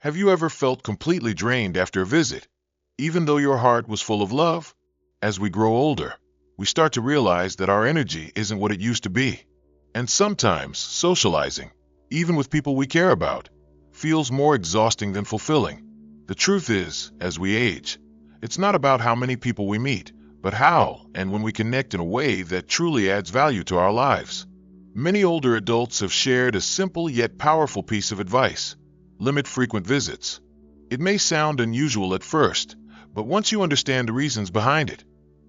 Have you ever felt completely drained after a visit, even though your heart was full of love? As we grow older, we start to realize that our energy isn't what it used to be. And sometimes socializing, even with people we care about, feels more exhausting than fulfilling. The truth is, as we age, it's not about how many people we meet, but how and when we connect in a way that truly adds value to our lives. Many older adults have shared a simple yet powerful piece of advice: limit frequent visits. It may sound unusual at first, but once you understand the reasons behind it,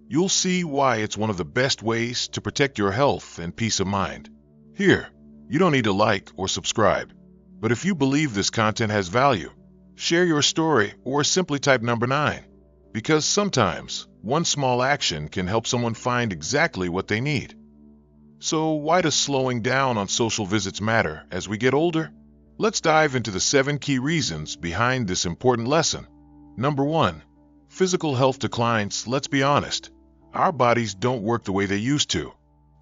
you'll see why it's one of the best ways to protect your health and peace of mind. Here, you don't need to like or subscribe, but if you believe this content has value, share your story or simply type number 9, because sometimes one small action can help someone find exactly what they need. So why does slowing down on social visits matter as we get older? Let's dive into the 7 key reasons behind this important lesson. Number 1. Physical health declines. Let's be honest, our bodies don't work the way they used to.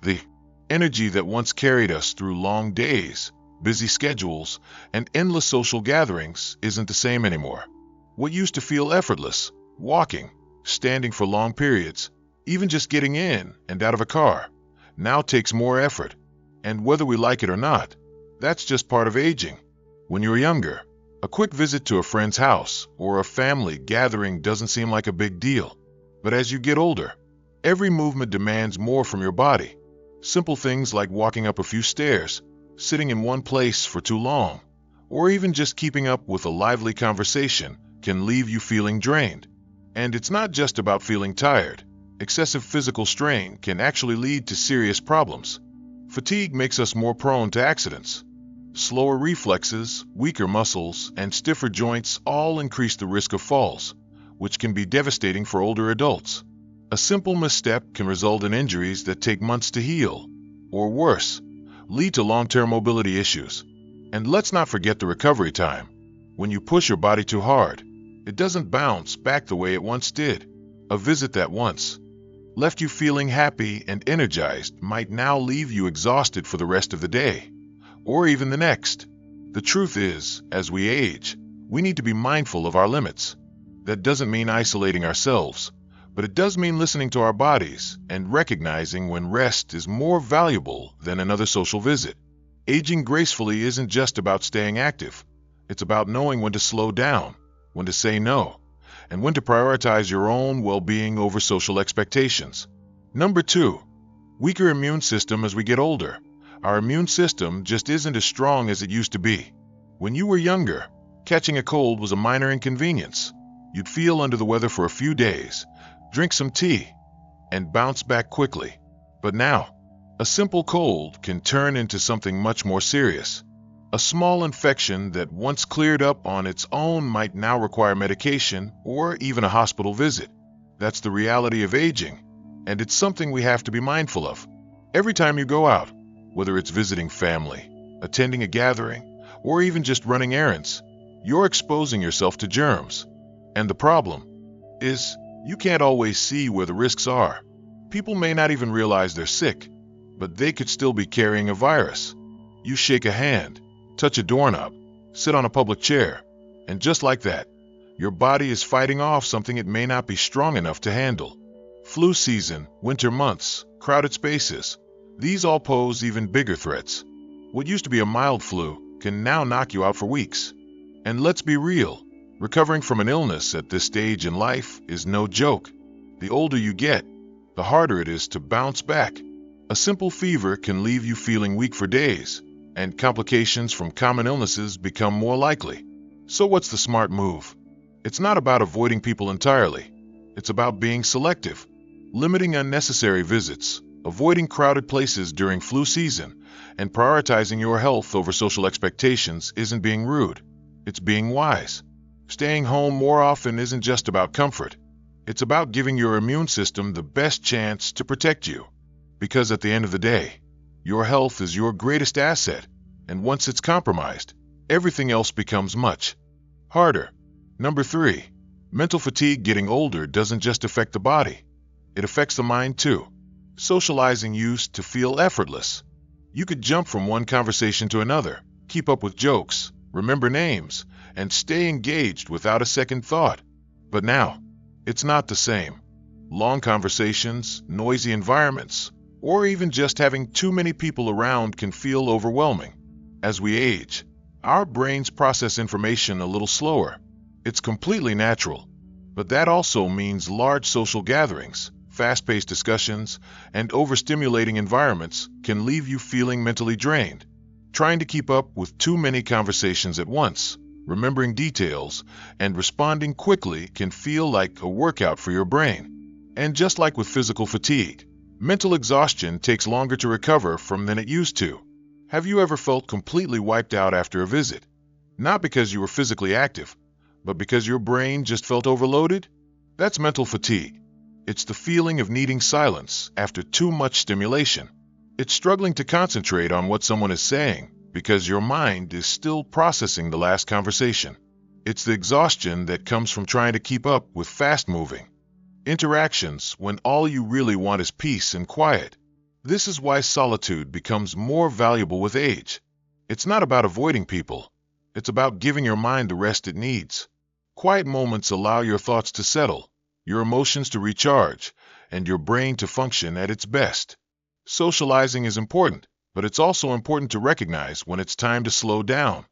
The energy that once carried us through long days, busy schedules, and endless social gatherings isn't the same anymore. What used to feel effortless, walking, standing for long periods, even just getting in and out of a car, now takes more effort. And whether we like it or not, that's just part of aging. When you're younger, a quick visit to a friend's house or a family gathering doesn't seem like a big deal. But as you get older, every movement demands more from your body. Simple things like walking up a few stairs, sitting in one place for too long, or even just keeping up with a lively conversation can leave you feeling drained. And it's not just about feeling tired. Excessive physical strain can actually lead to serious problems. Fatigue makes us more prone to accidents. Slower reflexes, weaker muscles, and stiffer joints all increase the risk of falls, which can be devastating for older adults. A simple misstep can result in injuries that take months to heal, or worse, lead to long-term mobility issues. And let's not forget the recovery time. When you push your body too hard, it doesn't bounce back the way it once did. A visit that once left you feeling happy and energized might now leave you exhausted for the rest of the day, or even the next. The truth is, as we age, we need to be mindful of our limits. That doesn't mean isolating ourselves, but it does mean listening to our bodies and recognizing when rest is more valuable than another social visit. Aging gracefully isn't just about staying active. It's about knowing when to slow down, when to say no, and when to prioritize your own well-being over social expectations. Number 2. Weaker immune system as we get older. Our immune system just isn't as strong as it used to be. When you were younger, catching a cold was a minor inconvenience. You'd feel under the weather for a few days, drink some tea, and bounce back quickly. But now, a simple cold can turn into something much more serious. A small infection that once cleared up on its own might now require medication or even a hospital visit. That's the reality of aging, and it's something we have to be mindful of. Every time you go out, whether it's visiting family, attending a gathering, or even just running errands, you're exposing yourself to germs. And the problem is, you can't always see where the risks are. People may not even realize they're sick, but they could still be carrying a virus. You shake a hand, touch a doorknob, sit on a public chair, and just like that, your body is fighting off something it may not be strong enough to handle. Flu season, winter months, crowded spaces, these all pose even bigger threats. What used to be a mild flu can now knock you out for weeks. And let's be real, recovering from an illness at this stage in life is no joke. The older you get, the harder it is to bounce back. A simple fever can leave you feeling weak for days, and complications from common illnesses become more likely. So what's the smart move? It's not about avoiding people entirely. It's about being selective, limiting unnecessary visits, avoiding crowded places during flu season, and prioritizing your health over social expectations isn't being rude. It's being wise. Staying home more often isn't just about comfort. It's about giving your immune system the best chance to protect you. Because at the end of the day, your health is your greatest asset, and once it's compromised, everything else becomes much harder. Number 3. Mental fatigue. Getting older doesn't just affect the body. It affects the mind too. Socializing used to feel effortless. You could jump from one conversation to another, keep up with jokes, remember names, and stay engaged without a second thought. But now, it's not the same. Long conversations, noisy environments, or even just having too many people around can feel overwhelming. As we age, our brains process information a little slower. It's completely natural. But that also means large social gatherings, fast-paced discussions, and overstimulating environments can leave you feeling mentally drained. Trying to keep up with too many conversations at once, remembering details, and responding quickly can feel like a workout for your brain. And just like with physical fatigue, mental exhaustion takes longer to recover from than it used to. Have you ever felt completely wiped out after a visit? Not because you were physically active, but because your brain just felt overloaded? That's mental fatigue. It's the feeling of needing silence after too much stimulation. It's struggling to concentrate on what someone is saying because your mind is still processing the last conversation. It's the exhaustion that comes from trying to keep up with fast-moving interactions when all you really want is peace and quiet. This is why solitude becomes more valuable with age. It's not about avoiding people. It's about giving your mind the rest it needs. Quiet moments allow your thoughts to settle, your emotions to recharge, and your brain to function at its best. Socializing is important, but it's also important to recognize when it's time to slow down.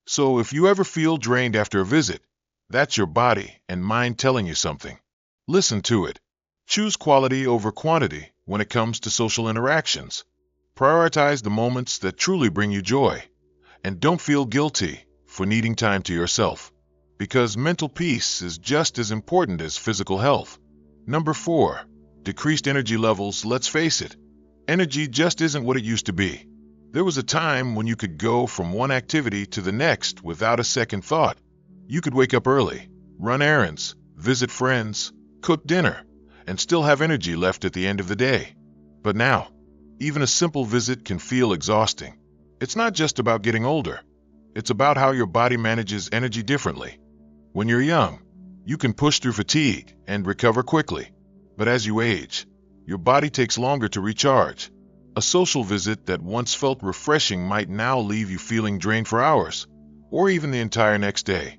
So if you ever feel drained after a visit, that's your body and mind telling you something. Listen to it. Choose quality over quantity when it comes to social interactions. Prioritize the moments that truly bring you joy. And don't feel guilty for needing time to yourself, because mental peace is just as important as physical health. Number 4. Decreased energy levels. Let's face it, energy just isn't what it used to be. There was a time when you could go from one activity to the next without a second thought. You could wake up early, run errands, visit friends, cook dinner, and still have energy left at the end of the day. But now, even a simple visit can feel exhausting. It's not just about getting older. It's about how your body manages energy differently. When you're young, you can push through fatigue and recover quickly. But as you age, your body takes longer to recharge. A social visit that once felt refreshing might now leave you feeling drained for hours, or even the entire next day.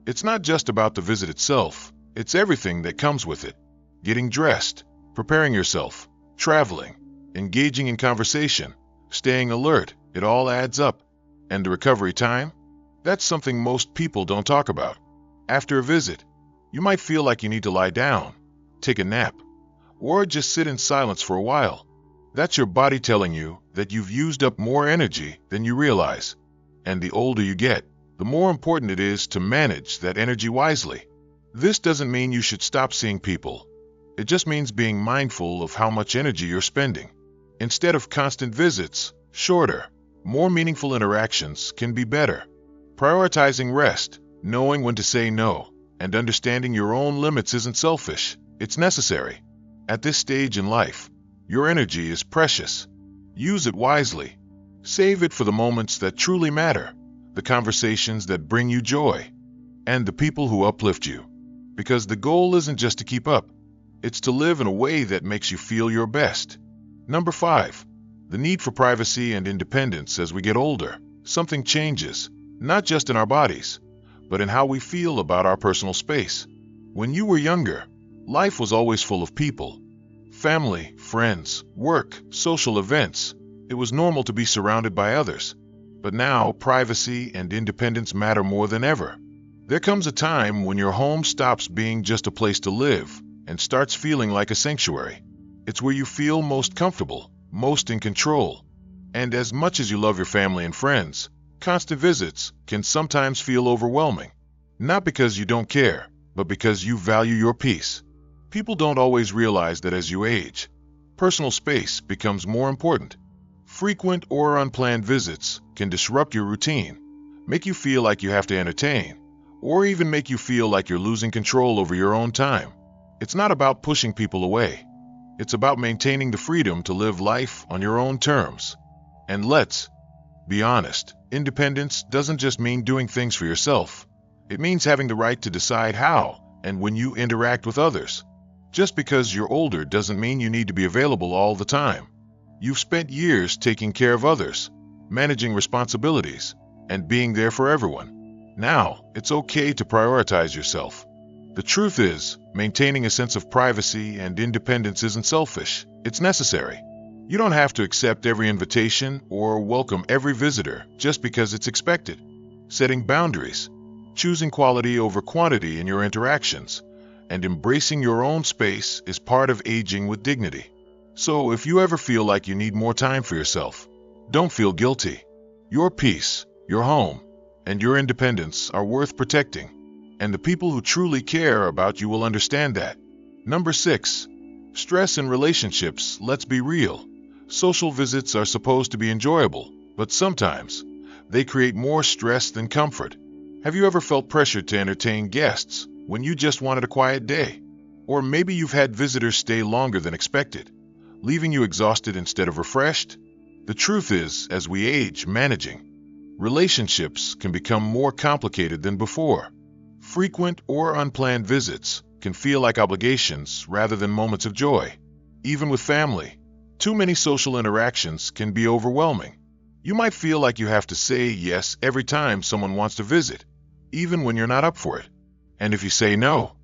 It's not just about the visit itself. It's everything that comes with it. Getting dressed, preparing yourself, traveling, engaging in conversation, staying alert, it all adds up. And the recovery time? That's something most people don't talk about. After a visit, you might feel like you need to lie down, take a nap, or just sit in silence for a while. That's your body telling you that you've used up more energy than you realize. And the older you get, the more important it is to manage that energy wisely. This doesn't mean you should stop seeing people. It just means being mindful of how much energy you're spending. Instead of constant visits, shorter, more meaningful interactions can be better. Prioritizing rest, knowing when to say no, and understanding your own limits isn't selfish. It's necessary. At this stage in life, your energy is precious. Use it wisely. Save it for the moments that truly matter, the conversations that bring you joy, and the people who uplift you. Because the goal isn't just to keep up. It's to live in a way that makes you feel your best. Number 5. The need for privacy and independence. As we get older, something changes, not just in our bodies, but in how we feel about our personal space. When you were younger, life was always full of people. Family, friends, work, social events. It was normal to be surrounded by others. But now, privacy and independence matter more than ever. There comes a time when your home stops being just a place to live and starts feeling like a sanctuary. It's where you feel most comfortable, most in control. And as much as you love your family and friends, constant visits can sometimes feel overwhelming. Not because you don't care, but because you value your peace. People don't always realize that as you age, personal space becomes more important. Frequent or unplanned visits can disrupt your routine, make you feel like you have to entertain, or even make you feel like you're losing control over your own time. It's not about pushing people away. It's about maintaining the freedom to live life on your own terms. And let's be honest, independence doesn't just mean doing things for yourself. It means having the right to decide how and when you interact with others. Just because you're older doesn't mean you need to be available all the time. You've spent years taking care of others, managing responsibilities, and being there for everyone. Now, it's okay to prioritize yourself. The truth is, maintaining a sense of privacy and independence isn't selfish, it's necessary. You don't have to accept every invitation or welcome every visitor just because it's expected. Setting boundaries, choosing quality over quantity in your interactions, and embracing your own space is part of aging with dignity. So if you ever feel like you need more time for yourself, don't feel guilty. Your peace, your home, and your independence are worth protecting, and the people who truly care about you will understand that. Number 6. Stress in relationships. Let's be real. Social visits are supposed to be enjoyable, but sometimes they create more stress than comfort. Have you ever felt pressured to entertain guests when you just wanted a quiet day? Or maybe you've had visitors stay longer than expected, leaving you exhausted instead of refreshed? The truth is, as we age, managing relationships can become more complicated than before. Frequent or unplanned visits can feel like obligations rather than moments of joy. Even with family, too many social interactions can be overwhelming. You might feel like you have to say yes every time someone wants to visit, even when you're not up for it. And if you say no,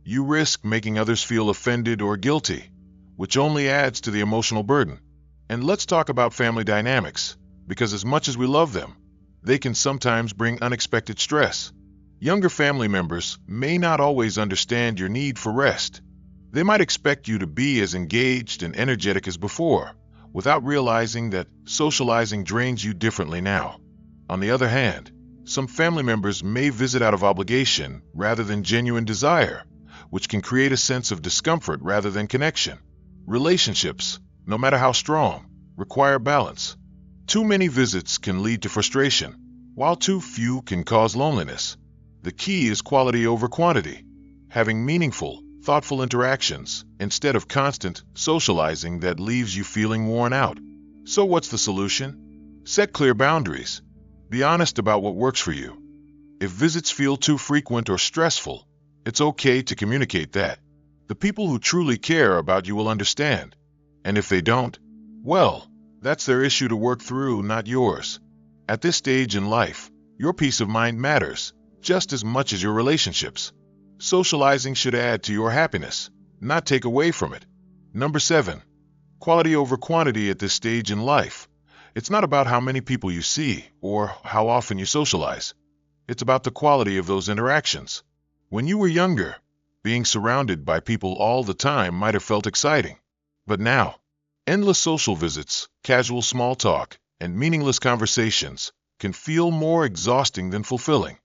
you risk making others feel offended or guilty, which only adds to the emotional burden. And let's talk about family dynamics, because as much as we love them, they can sometimes bring unexpected stress. Younger family members may not always understand your need for rest. They might expect you to be as engaged and energetic as before, without realizing that socializing drains you differently now. On the other hand, some family members may visit out of obligation rather than genuine desire, which can create a sense of discomfort rather than connection. Relationships, no matter how strong, require balance. Too many visits can lead to frustration, while too few can cause loneliness. The key is quality over quantity, having meaningful, thoughtful interactions instead of constant socializing that leaves you feeling worn out. So what's the solution? Set clear boundaries. Be honest about what works for you. If visits feel too frequent or stressful, it's okay to communicate that. The people who truly care about you will understand. And if they don't, well, that's their issue to work through, not yours. At this stage in life, your peace of mind matters just as much as your relationships. Socializing should add to your happiness, not take away from it. Number 7. Quality over quantity at this stage in life. It's not about how many people you see or how often you socialize. It's about the quality of those interactions. When you were younger, being surrounded by people all the time might have felt exciting. But now, endless social visits, casual small talk, and meaningless conversations can feel more exhausting than fulfilling.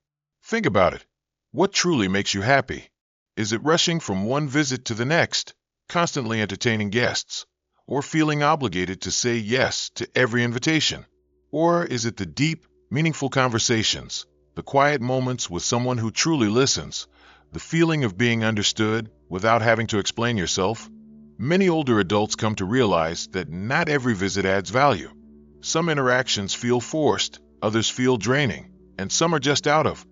Think about it. What truly makes you happy? Is it rushing from one visit to the next, constantly entertaining guests, or feeling obligated to say yes to every invitation? Or is it the deep, meaningful conversations, the quiet moments with someone who truly listens, the feeling of being understood without having to explain yourself? Many older adults come to realize that not every visit adds value. Some interactions feel forced, others feel draining, and some are just out of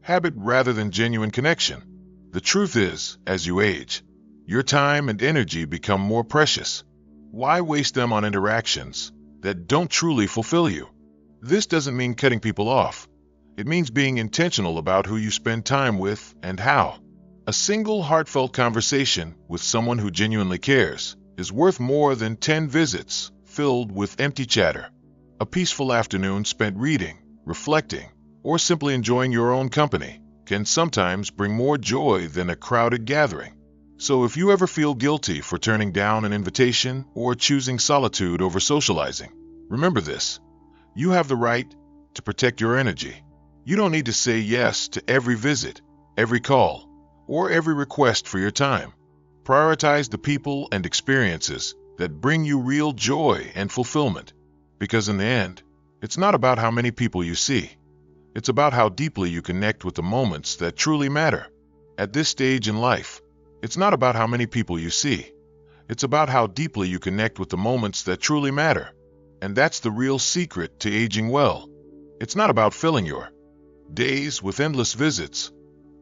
habit rather than genuine connection. The truth is, as you age, your time and energy become more precious. Why waste them on interactions that don't truly fulfill you? This doesn't mean cutting people off. It means being intentional about who you spend time with and how. A single heartfelt conversation with someone who genuinely cares is worth more than 10 visits filled with empty chatter. A peaceful afternoon spent reading, reflecting, or simply enjoying your own company can sometimes bring more joy than a crowded gathering. So if you ever feel guilty for turning down an invitation or choosing solitude over socializing, remember this: you have the right to protect your energy. You don't need to say yes to every visit, every call, or every request for your time. Prioritize the people and experiences that bring you real joy and fulfillment. Because in the end, it's not about how many people you see. It's about how deeply you connect with the moments that truly matter. At this stage in life, it's not about how many people you see. It's about how deeply you connect with the moments that truly matter. And that's the real secret to aging well. It's not about filling your days with endless visits,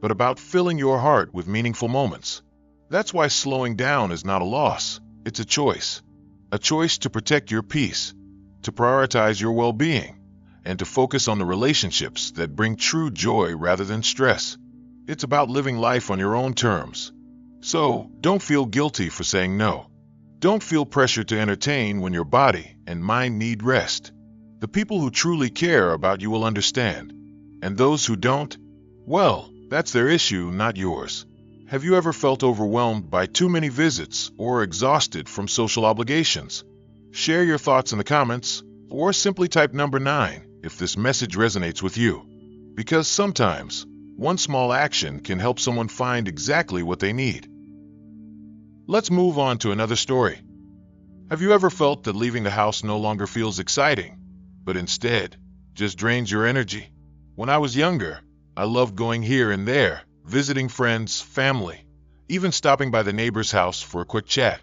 but about filling your heart with meaningful moments. That's why slowing down is not a loss, it's a choice. A choice to protect your peace, to prioritize your well-being, and to focus on the relationships that bring true joy rather than stress. It's about living life on your own terms. So, don't feel guilty for saying no. Don't feel pressure to entertain when your body and mind need rest. The people who truly care about you will understand. And those who don't, well, that's their issue, not yours. Have you ever felt overwhelmed by too many visits or exhausted from social obligations? Share your thoughts in the comments, or simply type number 9 if this message resonates with you. Because sometimes, one small action can help someone find exactly what they need. Let's move on to another story. Have you ever felt that leaving the house no longer feels exciting, but instead just drains your energy? When I was younger, I loved going here and there, visiting friends, family, even stopping by the neighbor's house for a quick chat.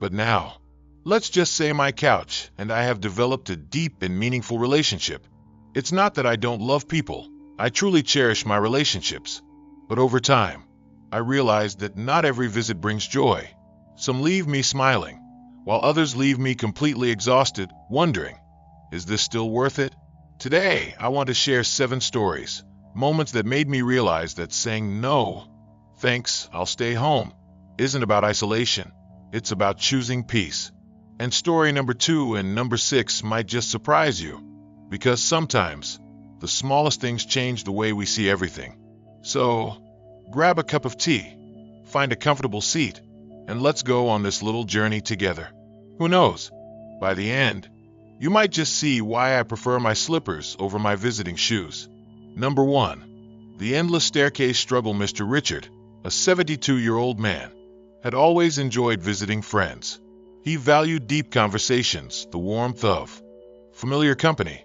But now, let's just say my couch and I have developed a deep and meaningful relationship. It's not that I don't love people. I truly cherish my relationships. But over time, I realized that not every visit brings joy. Some leave me smiling, while others leave me completely exhausted, wondering, is this still worth it? Today, I want to share 7 stories, moments that made me realize that saying no, thanks, I'll stay home, isn't about isolation. It's about choosing peace. And story number 2 and number 6 might just surprise you, because sometimes the smallest things change the way we see everything. So, grab a cup of tea, find a comfortable seat, and let's go on this little journey together. Who knows? By the end, you might just see why I prefer my slippers over my visiting shoes. Number 1. The endless staircase struggle. Mr. Richard, a 72-year-old man, had always enjoyed visiting friends. He valued deep conversations, the warmth of familiar company,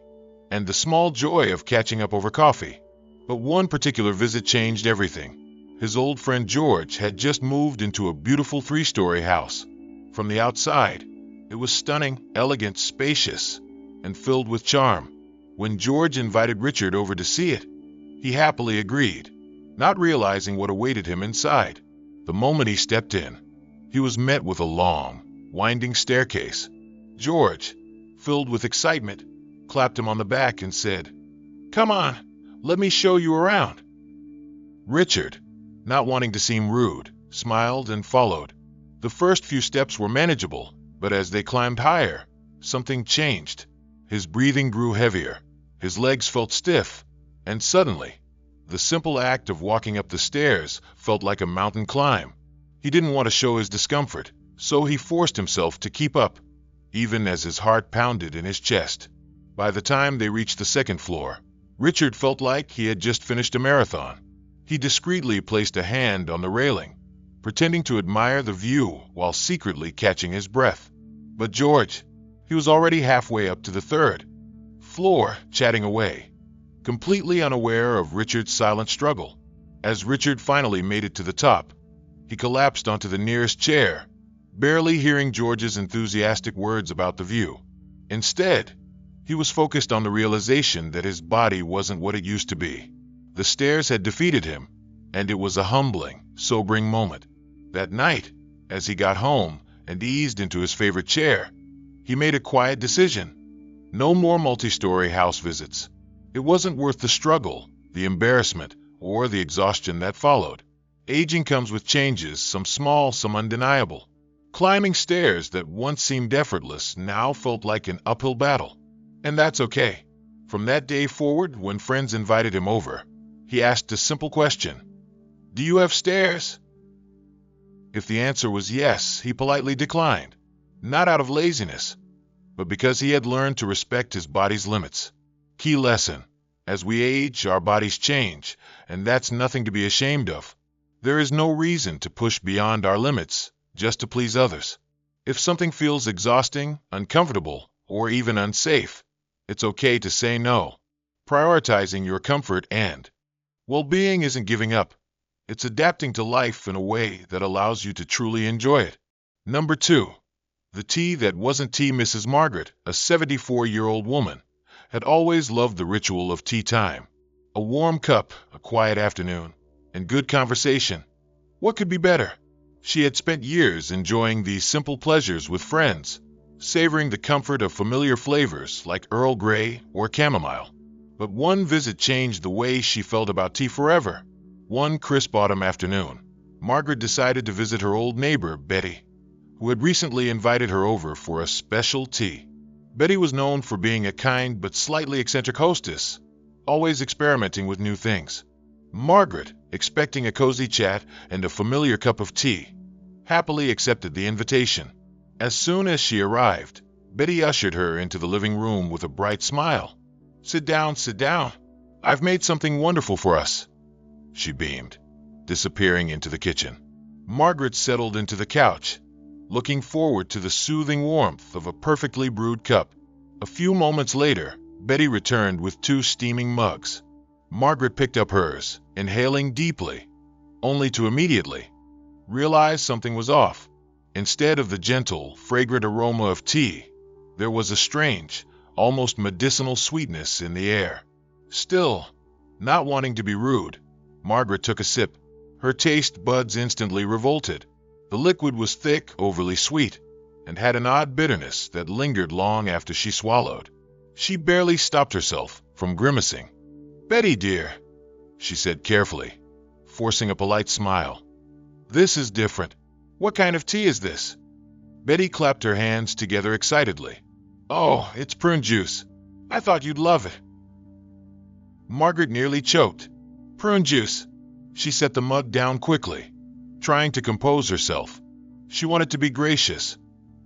and the small joy of catching up over coffee. But one particular visit changed everything. His old friend George had just moved into a beautiful 3-story house. From the outside, it was stunning, elegant, spacious, and filled with charm. When George invited Richard over to see it, he happily agreed, not realizing what awaited him inside. The moment he stepped in, he was met with a long, winding staircase. George, filled with excitement, clapped him on the back and said, "Come on, let me show you around." Richard, not wanting to seem rude, smiled and followed. The first few steps were manageable, but as they climbed higher, something changed. His breathing grew heavier, his legs felt stiff, and suddenly, the simple act of walking up the stairs felt like a mountain climb. He didn't want to show his discomfort, so he forced himself to keep up, even as his heart pounded in his chest. By the time they reached the 2nd floor, Richard felt like he had just finished a marathon. He discreetly placed a hand on the railing, pretending to admire the view while secretly catching his breath. But George, he was already halfway up to the 3rd floor, chatting away, completely unaware of Richard's silent struggle. As Richard finally made it to the top, he collapsed onto the nearest chair, barely hearing George's enthusiastic words about the view. Instead, he was focused on the realization that his body wasn't what it used to be. The stairs had defeated him, and it was a humbling, sobering moment. That night, as he got home and eased into his favorite chair, he made a quiet decision. No more multi-story house visits. It wasn't worth the struggle, the embarrassment, or the exhaustion that followed. Aging comes with changes, some small, some undeniable. Climbing stairs that once seemed effortless now felt like an uphill battle. And that's okay. From that day forward, when friends invited him over, he asked a simple question: "Do you have stairs?" If the answer was yes, he politely declined, not out of laziness, but because he had learned to respect his body's limits. Key lesson: as we age, our bodies change, and that's nothing to be ashamed of. There is no reason to push beyond our limits just to please others. If something feels exhausting, uncomfortable, or even unsafe, it's okay to say no. Prioritizing your comfort and well-being isn't giving up. It's adapting to life in a way that allows you to truly enjoy it. Number 2. The tea that wasn't tea. Mrs. Margaret, a 74-year-old woman, had always loved the ritual of tea time. A warm cup, a quiet afternoon, and good conversation. What could be better? She had spent years enjoying these simple pleasures with friends, savoring the comfort of familiar flavors like Earl Grey or chamomile. But one visit changed the way she felt about tea forever. One crisp autumn afternoon, Margaret decided to visit her old neighbor, Betty, who had recently invited her over for a special tea. Betty was known for being a kind but slightly eccentric hostess, always experimenting with new things. Margaret, expecting a cozy chat and a familiar cup of tea, happily accepted the invitation. As soon as she arrived, Betty ushered her into the living room with a bright smile. Sit down, sit down. I've made something wonderful for us," she beamed, disappearing into the kitchen. Margaret settled into the couch, looking forward to the soothing warmth of a perfectly brewed cup. A few moments later, Betty returned with 2 steaming mugs. Margaret picked up hers, inhaling deeply, only to immediately realize something was off. Instead of the gentle, fragrant aroma of tea, there was a strange, almost medicinal sweetness in the air. Still, not wanting to be rude, Margaret took a sip. Her taste buds instantly revolted. The liquid was thick, overly sweet, and had an odd bitterness that lingered long after she swallowed. She barely stopped herself from grimacing. "Betty, dear," she said carefully, forcing a polite smile. "This is different. What kind of tea is this?" Betty clapped her hands together excitedly. "Oh, it's prune juice. I thought you'd love it." Margaret nearly choked. "Prune juice." She set the mug down quickly, trying to compose herself. She wanted to be gracious,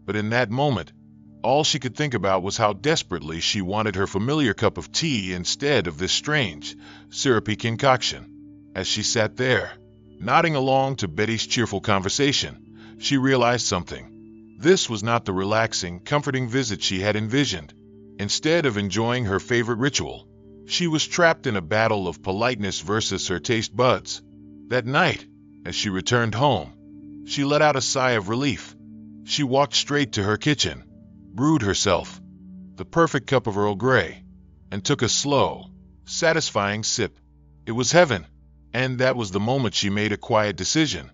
but in that moment, all she could think about was how desperately she wanted her familiar cup of tea instead of this strange, syrupy concoction. As she sat there, nodding along to Betty's cheerful conversation, she realized something. This was not the relaxing, comforting visit she had envisioned. Instead of enjoying her favorite ritual, she was trapped in a battle of politeness versus her taste buds. That night, as she returned home, she let out a sigh of relief. She walked straight to her kitchen, brewed herself the perfect cup of Earl Grey, and took a slow, satisfying sip. It was heaven, and that was the moment she made a quiet decision.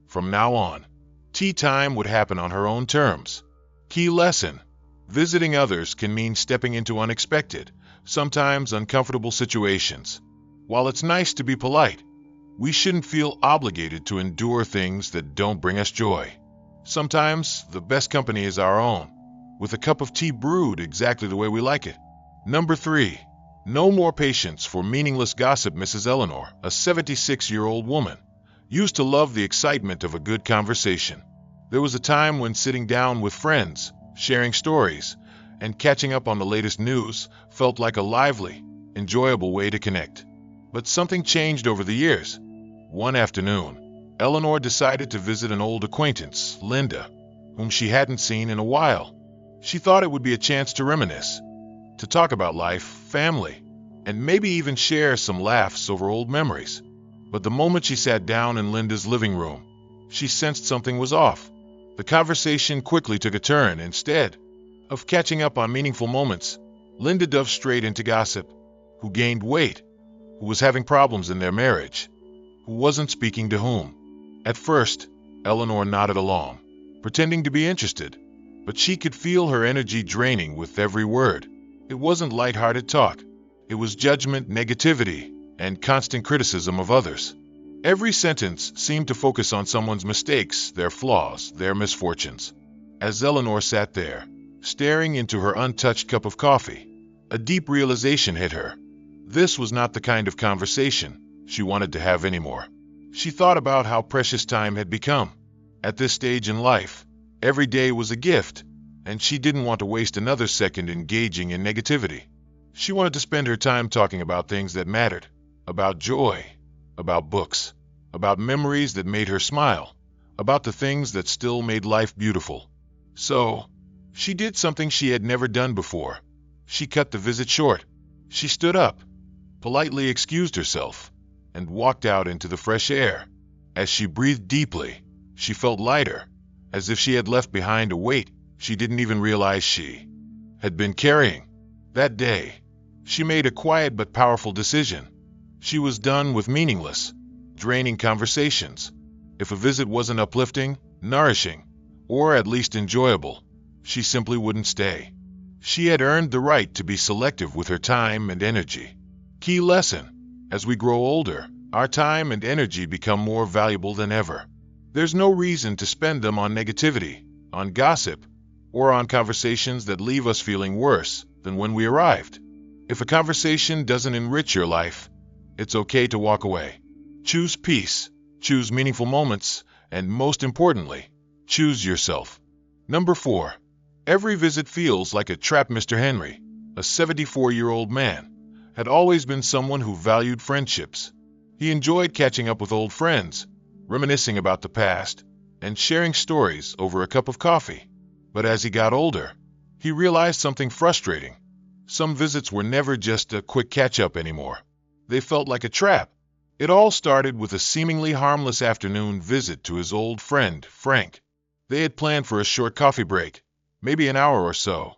From now on, tea time would happen on her own terms. Key lesson: visiting others can mean stepping into unexpected, sometimes uncomfortable situations. While it's nice to be polite, we shouldn't feel obligated to endure things that don't bring us joy. Sometimes the best company is our own, with a cup of tea brewed exactly the way we like it. Number 3. No more patience for meaningless gossip. Mrs. Eleanor, a 76-year-old woman, used to love the excitement of a good conversation. There was a time when sitting down with friends, sharing stories, and catching up on the latest news felt like a lively, enjoyable way to connect. But something changed over the years. One afternoon, Eleanor decided to visit an old acquaintance, Linda, whom she hadn't seen in a while. She thought it would be a chance to reminisce, to talk about life, family, and maybe even share some laughs over old memories. But the moment she sat down in Linda's living room, she sensed something was off. The conversation quickly took a turn. Instead of catching up on meaningful moments, Linda dove straight into gossip. Who gained weight? Who was having problems in their marriage? Who wasn't speaking to whom? At first, Eleanor nodded along, pretending to be interested, but she could feel her energy draining with every word. It wasn't lighthearted talk. It was judgment, negativity, and constant criticism of others. Every sentence seemed to focus on someone's mistakes, their flaws, their misfortunes. As Eleanor sat there, staring into her untouched cup of coffee, a deep realization hit her. This was not the kind of conversation she wanted to have anymore. She thought about how precious time had become. At this stage in life, every day was a gift, and she didn't want to waste another second engaging in negativity. She wanted to spend her time talking about things that mattered, about joy, about books, about memories that made her smile, about the things that still made life beautiful. So, she did something she had never done before. She cut the visit short. She stood up, politely excused herself, and walked out into the fresh air. As she breathed deeply, she felt lighter, as if she had left behind a weight she didn't even realize she had been carrying. That day, she made a quiet but powerful decision. She was done with meaningless, draining conversations. If a visit wasn't uplifting, nourishing, or at least enjoyable, she simply wouldn't stay. She had earned the right to be selective with her time and energy. Key lesson: as we grow older, our time and energy become more valuable than ever. There's no reason to spend them on negativity, on gossip, or on conversations that leave us feeling worse than when we arrived. If a conversation doesn't enrich your life, it's okay to walk away. Choose peace, choose meaningful moments, and most importantly, choose yourself. Number 4. Every visit feels like a trap. Mr. Henry, a 74-year-old man, had always been someone who valued friendships. He enjoyed catching up with old friends, reminiscing about the past, and sharing stories over a cup of coffee. But as he got older, he realized something frustrating. Some visits were never just a quick catch-up anymore. They felt like a trap. It all started with a seemingly harmless afternoon visit to his old friend, Frank. They had planned for a short coffee break, maybe an hour or so,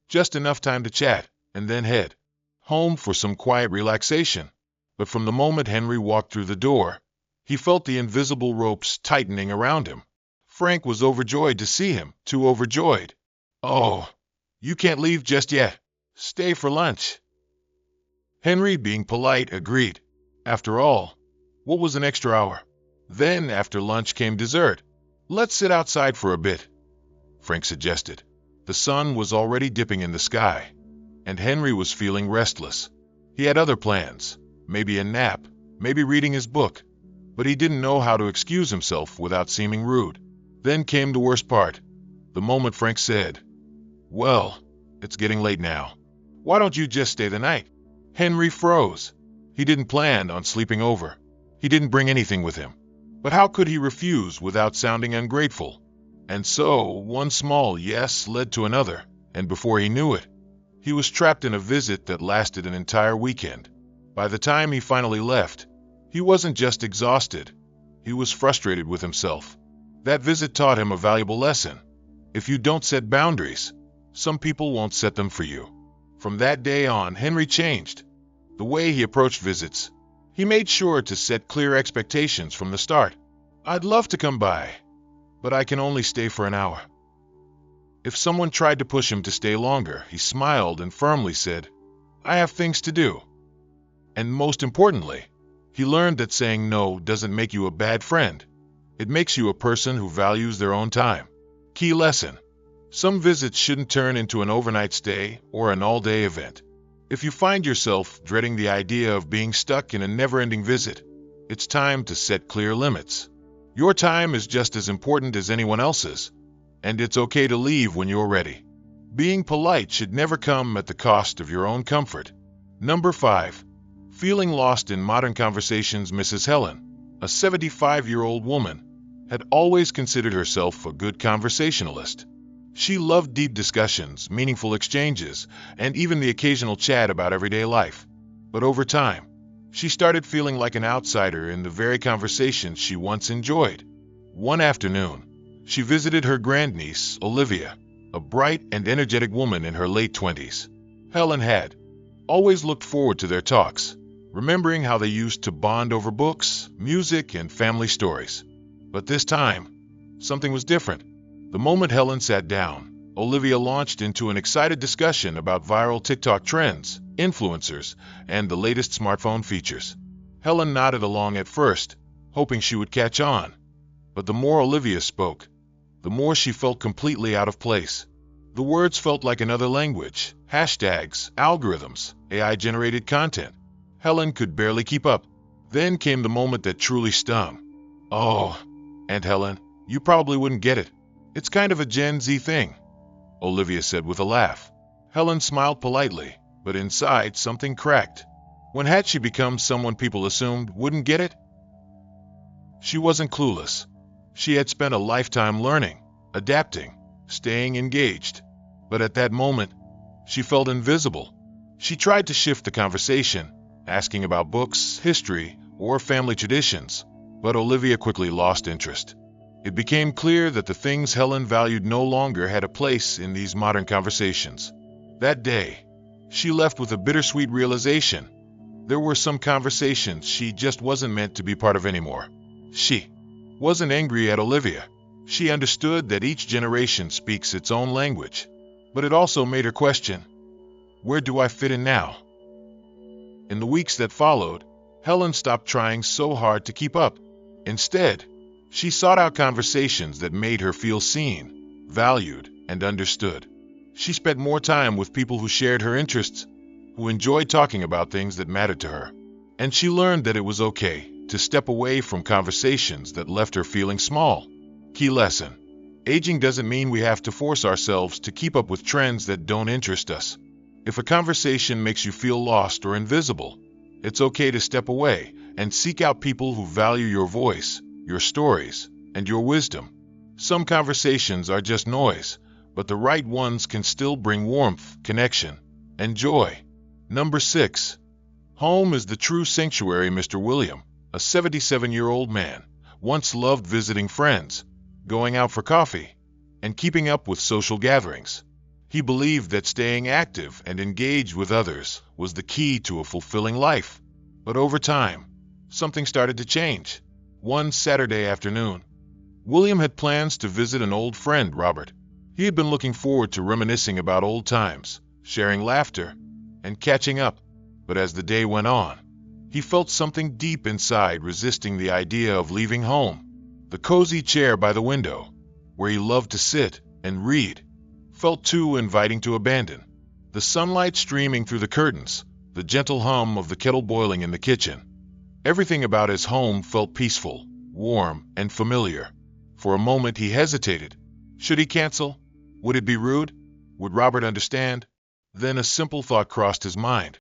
just enough time to chat, and then head home for some quiet relaxation. But from the moment Henry walked through the door, he felt the invisible ropes tightening around him. Frank was overjoyed to see him, too overjoyed. "Oh, you can't leave just yet. Stay for lunch." Henry, being polite, agreed. After all, what was an extra hour? Then, after lunch came dessert. "Let's sit outside for a bit," Frank suggested. The sun was already dipping in the sky, and Henry was feeling restless. He had other plans, maybe a nap, maybe reading his book, but he didn't know how to excuse himself without seeming rude. Then came the worst part, the moment Frank said, "Well, it's getting late now. Why don't you just stay the night?" Henry froze. He didn't plan on sleeping over. He didn't bring anything with him. But how could he refuse without sounding ungrateful? And so, one small yes led to another, and before he knew it, he was trapped in a visit that lasted an entire weekend. By the time he finally left, he wasn't just exhausted, he was frustrated with himself. That visit taught him a valuable lesson. If you don't set boundaries, some people won't set them for you. From that day on, Henry changed the way he approached visits. He made sure to set clear expectations from the start. "I'd love to come by, but I can only stay for an hour." If someone tried to push him to stay longer, he smiled and firmly said, "I have things to do." And most importantly, he learned that saying no doesn't make you a bad friend. It makes you a person who values their own time. Key lesson: some visits shouldn't turn into an overnight stay or an all-day event. If you find yourself dreading the idea of being stuck in a never-ending visit, it's time to set clear limits. Your time is just as important as anyone else's, and it's okay to leave when you're ready. Being polite should never come at the cost of your own comfort. Number 5. Feeling lost in modern conversations. Mrs. Helen, a 75-year-old woman, had always considered herself a good conversationalist. She loved deep discussions, meaningful exchanges, and even the occasional chat about everyday life. But over time, she started feeling like an outsider in the very conversations she once enjoyed. One afternoon, she visited her grandniece, Olivia, a bright and energetic woman in her late 20s. Helen had always looked forward to their talks, remembering how they used to bond over books, music, and family stories. But this time, something was different. The moment Helen sat down, Olivia launched into an excited discussion about viral TikTok trends, influencers, and the latest smartphone features. Helen nodded along at first, hoping she would catch on. But the more Olivia spoke, the more she felt completely out of place. The words felt like another language, hashtags, algorithms, AI-generated content. Helen could barely keep up. Then came the moment that truly stung. "Oh, Aunt Helen, you probably wouldn't get it. It's kind of a Gen Z thing," Olivia said with a laugh. Helen smiled politely, but inside something cracked. When had she become someone people assumed wouldn't get it? She wasn't clueless. She had spent a lifetime learning, adapting, staying engaged. But at that moment, she felt invisible. She tried to shift the conversation, asking about books, history, or family traditions, but Olivia quickly lost interest. It became clear that the things Helen valued no longer had a place in these modern conversations. That day, she left with a bittersweet realization. There were some conversations she just wasn't meant to be part of anymore. She wasn't angry at Olivia. She understood that each generation speaks its own language, but it also made her question, where do I fit in now? In the weeks that followed, Helen stopped trying so hard to keep up. Instead, she sought out conversations that made her feel seen, valued, and understood. She spent more time with people who shared her interests, who enjoyed talking about things that mattered to her. And she learned that it was okay to step away from conversations that left her feeling small. Key lesson: aging doesn't mean we have to force ourselves to keep up with trends that don't interest us. If a conversation makes you feel lost or invisible, it's okay to step away and seek out people who value your voice, your stories, and your wisdom. Some conversations are just noise, but the right ones can still bring warmth, connection, and joy. Number 6. Home is the true sanctuary. Mr. William, a 77-year-old man, once loved visiting friends, going out for coffee, and keeping up with social gatherings. He believed that staying active and engaged with others was the key to a fulfilling life. But over time, something started to change. One Saturday afternoon, William had plans to visit an old friend, Robert. He had been looking forward to reminiscing about old times, sharing laughter, and catching up. But as the day went on, he felt something deep inside resisting the idea of leaving home. The cozy chair by the window, where he loved to sit and read, felt too inviting to abandon. The sunlight streaming through the curtains, the gentle hum of the kettle boiling in the kitchen. Everything about his home felt peaceful, warm, and familiar. For a moment he hesitated. Should he cancel? Would it be rude? Would Robert understand? Then a simple thought crossed his mind.